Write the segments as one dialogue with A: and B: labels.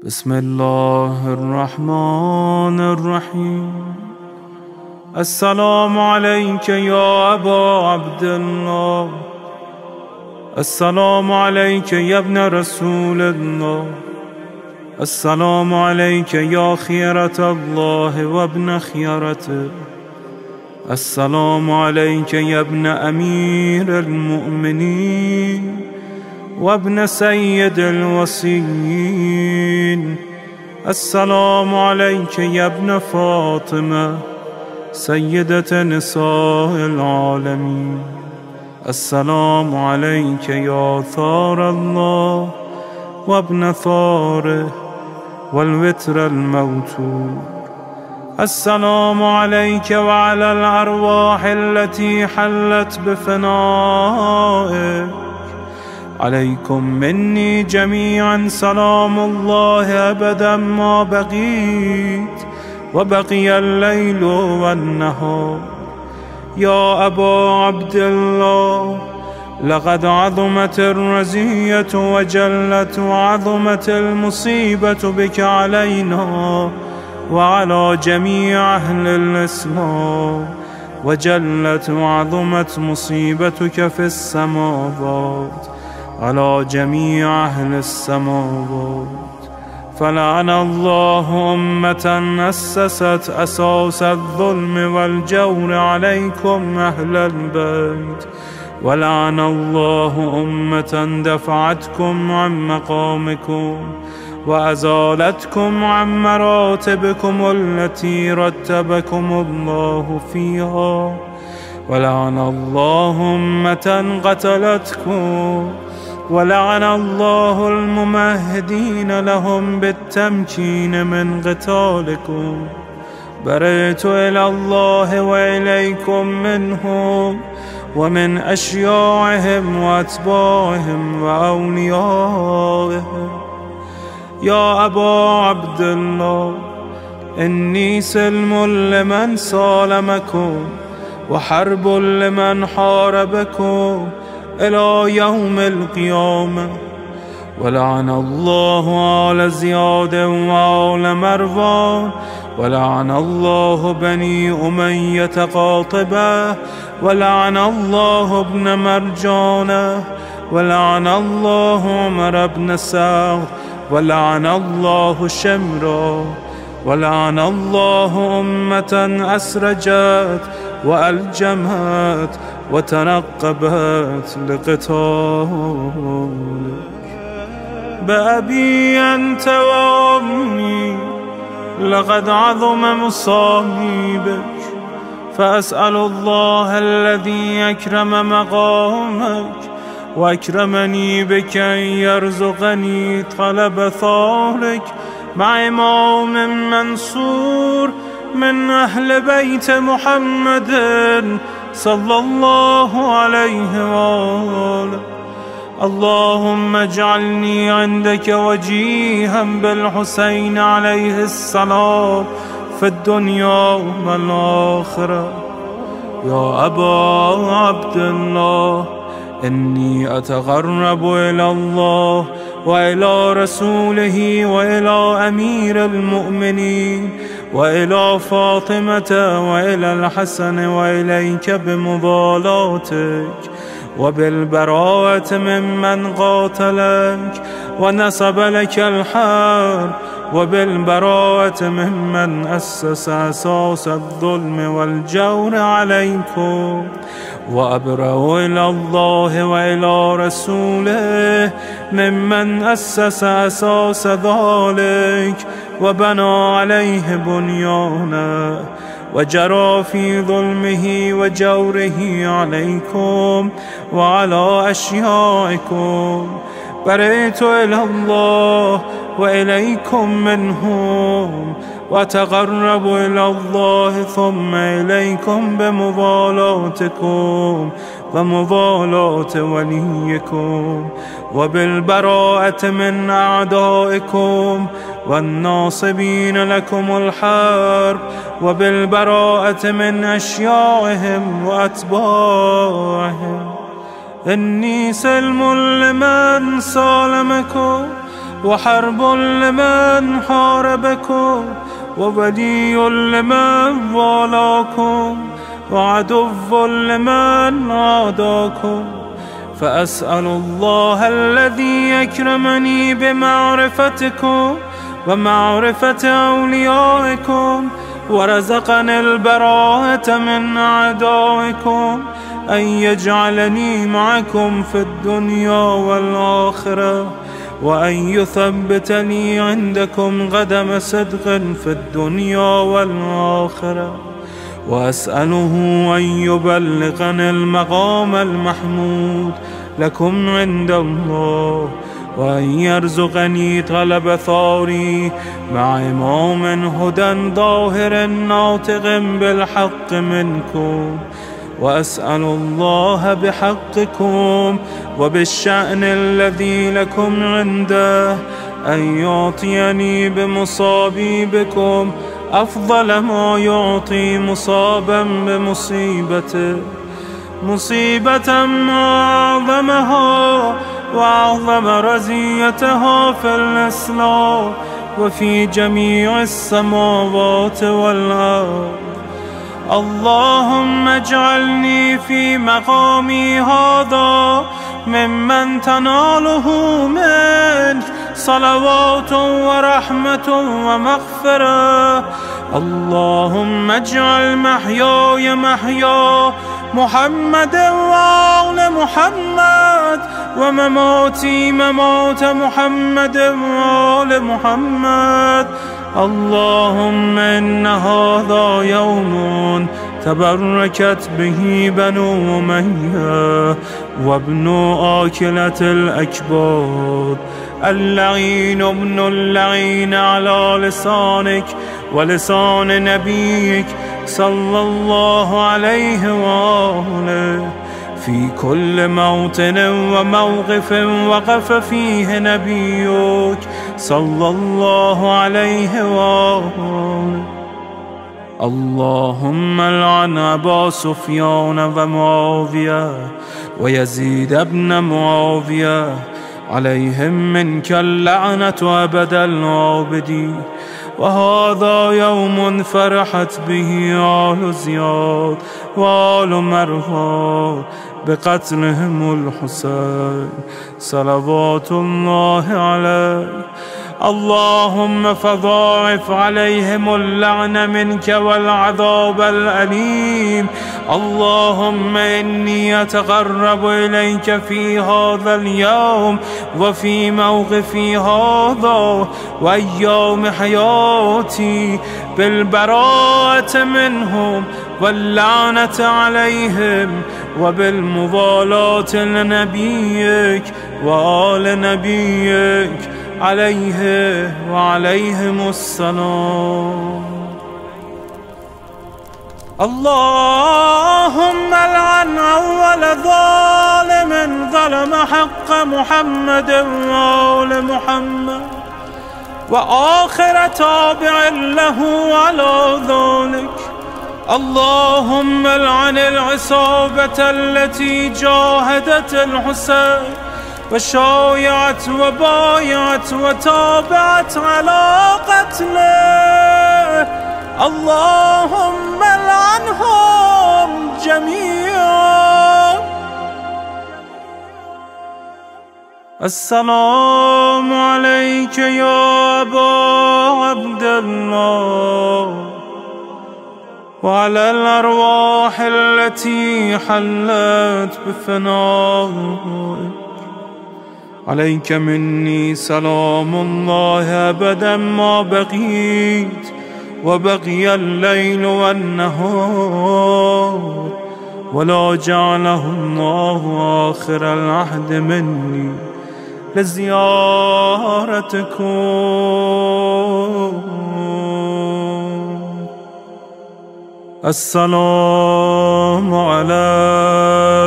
A: بسم الله الرحمن الرحيم. السلام عليك يا أبا عبد الله، السلام عليك يا ابن رسول الله، السلام عليك يا خيرة الله وابن خيرته، السلام عليك يا ابن أمير المؤمنين وابن سيد الوصيين، السلام عليك يا ابن فاطمة سيدة نساء العالمين، السلام عليك يا ثار الله وابن ثاره والوتر الموتور، السلام عليك وعلى الأرواح التي حلت بفنائك، عليكم مني جميعا سلام الله أبدا ما بقيت وبقي الليل والنهار. يا أبا عبد الله، لقد عظمت الرزية وجلت وعظمت المصيبة بك علينا وعلى جميع أهل الإسلام، وجلت وعظمت مصيبتك في السماوات على جميع أهل السماوات. فلعن الله أمة أسست أساس الظلم والجور عليكم أهل البيت، ولعن الله أمة دفعتكم عن مقامكم وأزالتكم عن مراتبكم التي رتبكم الله فيها، ولعن الله أمة قتلتكم، ولعن الله الممهدين لهم بالتمكين من قتالكم. برئت إلى الله وإليكم منهم ومن أشياعهم وأتباعهم وأوليائهم. يا أبا عبد الله، إني سلم لمن سالمكم وحرب لمن حاربكم إلى يوم القيامة. ولعن الله آل زياد وآل مروان، ولعن الله بني أمية قاطبة، ولعن الله ابن مرجانة، ولعن الله عمر بن سعد، ولعن الله شمرا، ولعن الله أمة أسرجت وألجمت وتنقبت لقتالك. بأبي أنت وأمي لقد عظم مصائبك، فأسأل الله الذي أكرم مقامك وأكرمني بك أن يرزقني طلب ثارك مع إمام منصور من أهل بيت محمد صلى الله عليه وآله. اللهم اجعلني عندك وجيها بالحسين عليه السلام في الدنيا والآخرة. يا أبا عبد الله، إني أتقرب إلى الله وإلى رسوله وإلى أمير المؤمنين وإلى فاطمة وإلى الحسن وإليك بمضالاتك وبالبراءة ممن قاتلك ونصب لك الحرب، وبالبراءة ممن أسس أساس الظلم والجور عليكم. وأبرأ إلى الله وإلى رسوله ممن أسس أساس ذلك وبنى عليه بنيانه وجرى في ظلمه وجوره عليكم وعلى أشيائكم. برئت إلى الله وإليكم منهم، وتقرب إلى الله ثم إليكم بمضالاتكم ومضالاة وليكم، وبالبراءة من أعدائكم والناصبين لكم الحرب، وبالبراءة من أشياعهم وأتباعهم. إني سلم لمن سالمكم، وحرب لمن حاربكم، وولي لمن والاكم، وعدو لمن عاداكم. فأسأل الله الذي يكرمني بمعرفتكم ومعرفة أوليائكم، ورزقني البراءة من أعدائكم، أن يجعلني معكم في الدنيا والآخرة، وأن يثبتني عندكم قدم صدق في الدنيا والآخرة. وأسأله أن يبلغني المقام المحمود لكم عند الله، وأن يرزقني طلب ثاري مع إمام هدى ظاهر ناطق بالحق منكم. وأسأل الله بحقكم وبالشأن الذي لكم عنده أن يعطيني بمصابي بكم أفضل ما يعطي مصابا بمصيبته، مصيبة ما أعظمها وأعظم رزيتها في الإسلام وفي جميع السماوات والأرض. اللهم اجعلني في مقامي هذا ممن تناله منك صلوات ورحمة ومغفرة. اللهم اجعل محياي محيا محمد وآل محمد، ومماتي ممات محمد وآل محمد. اللهم إن هذا يوم تبركت به بنو أمية وابن آكلة الأكباد، اللعين ابن اللعين على لسانك ولسان نبيك صلى الله عليه وآله، في كل موطن وموقف وقف فيه نبيك صلى الله عليه وآله. اللهم لعن أبا سفيان ومعاوية ويزيد بن معاوية، عليهم منك اللعنة أبد العابدين. وهذا يوم فرحت به آل زياد وآل مروان بقتلهم الحسين صلوات الله عليه. اللهم فضاعف عليهم اللعن منك والعذاب الأليم. اللهم إني أتقرب إليك في هذا اليوم وفي موقفي هذا وأيام حياتي بالبراءة منهم واللعنة عليهم، وبالموالاة لنبيك وآل نبيك عليه وعليهم السلام. اللهم لعن أول ظالم ظلم حق محمد وآل محمد، وآخر تابع له على ذلك. اللهم لعن العصابة التي جاهدت الحسين وشايعت وبايعت وتابعت على قتله. اللهم لعنهم جميعا. السلام عليك يا أبا عبد الله، وعلى الأرواح التي حلت بفنائك. عليك مني سلام الله أبدا ما بقيت وبقي الليل والنهار، ولا جعله الله آخر العهد مني لزيارتكم. السلام على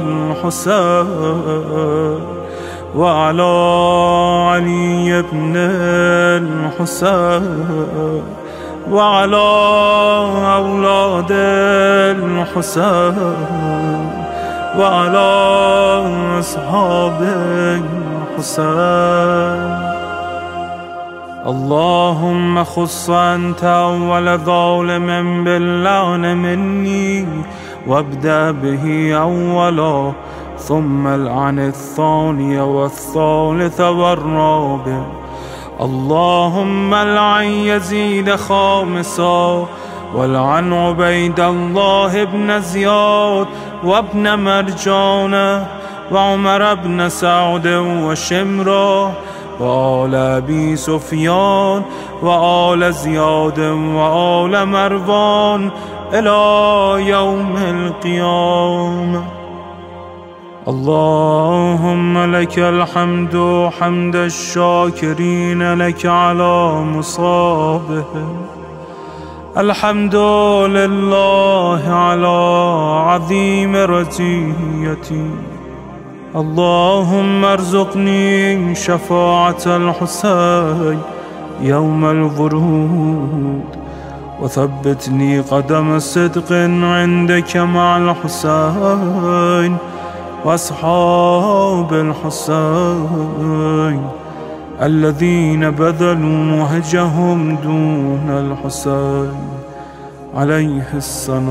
A: الحسين وعلى علي بن الحسين وعلى أولاد الحسين وعلى أصحاب الحسين. اللهم خص أنت أول ظالم باللعن مني، وابدأ به أولا، ثم العن الثاني والثالث والرابع. اللهم العن يزيد خامسا، والعن عبيد الله بن زياد وابن مرجان وعمر بن سعد وشمرة وآل أبي سفيان وآل زياد وآل مروان إلى يوم القيامة. اللهم لك الحمد حمد الشاكرين لك على مصابهم. الحمد لله على عظيم رزيتي. اللهم ارزقني شفاعة الحسين يوم الورود، وثبتني قدم صدق عندك مع الحسين وأصحاب الحسين الذين بذلوا مهجهم دون الحسين عليه السلام.